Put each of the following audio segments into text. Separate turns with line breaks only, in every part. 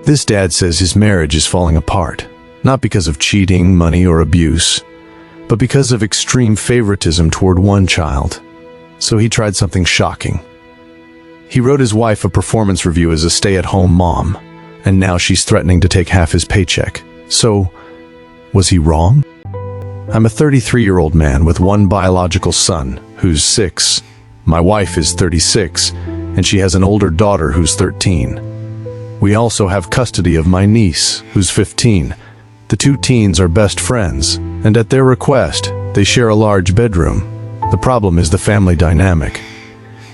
This dad says his marriage is falling apart, not because of cheating, money, or abuse, but because of extreme favoritism toward one child. So he tried something shocking. He wrote his wife a performance review as a stay-at-home mom, and now she's threatening to take half his paycheck. So, was he wrong? I'm a 33-year-old man with one biological son, who's 6. My wife is 36, and she has an older daughter who's 13. We also have custody of my niece, who's 15. The two teens are best friends, and at their request, they share a large bedroom. The problem is the family dynamic.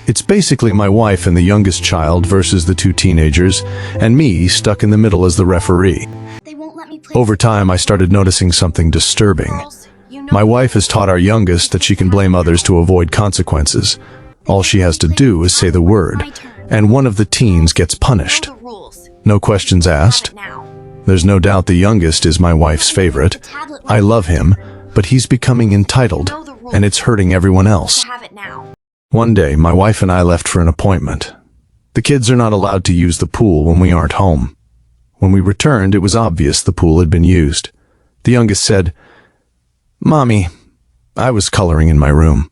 It's basically my wife and the youngest child versus the two teenagers, and me stuck in the middle as the referee. Over time, I started noticing something disturbing. My wife has taught our youngest that she can blame others to avoid consequences. All she has to do is say the word, and one of the teens gets punished. No questions asked. There's no doubt the youngest is my wife's favorite. I love him, but he's becoming entitled, and it's hurting everyone else. One day, my wife and I left for an appointment. The kids are not allowed to use the pool when we aren't home. When we returned, it was obvious the pool had been used. The youngest said, "Mommy, I was coloring in my room.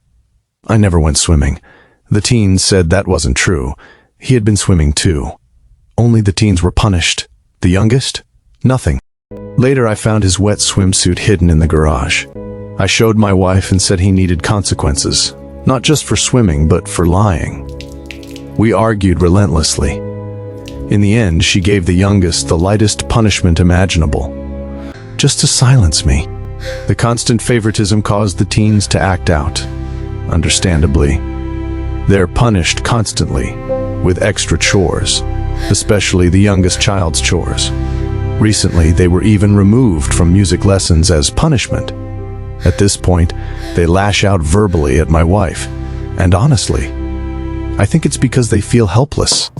I never went swimming." The teens said that wasn't true. He had been swimming too. Only the teens were punished. The youngest? Nothing. Later, I found his wet swimsuit hidden in the garage. I showed my wife and said he needed consequences, not just for swimming, but for lying. We argued relentlessly. In the end, she gave the youngest the lightest punishment imaginable, just to silence me. The constant favoritism caused the teens to act out. Understandably, they're punished constantly with extra chores, especially the youngest child's chores. Recently, they were even removed from music lessons as punishment. At this point, they lash out verbally at my wife, and honestly, I think it's because they feel helpless.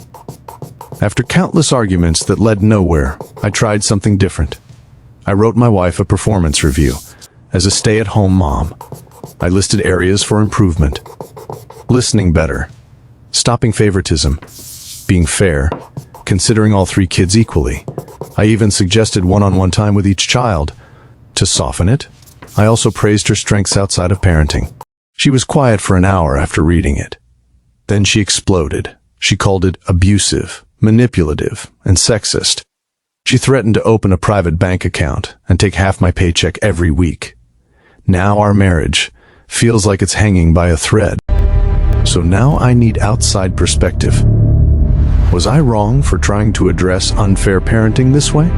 After countless arguments that led nowhere, I tried something different. I wrote my wife a performance review. As a stay-at-home mom, I listed areas for improvement: listening better, stopping favoritism, being fair, considering all 3 kids equally. I even suggested one-on-one time with each child. To soften it, I also praised her strengths outside of parenting. She was quiet for an hour after reading it. Then she exploded. She called it abusive, manipulative, and sexist. She threatened to open a private bank account and take half my paycheck every week. Now our marriage feels like it's hanging by a thread. So now I need outside perspective. Was I wrong for trying to address unfair parenting this way?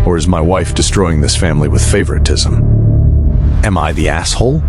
Or is my wife destroying this family with favoritism? Am I the asshole?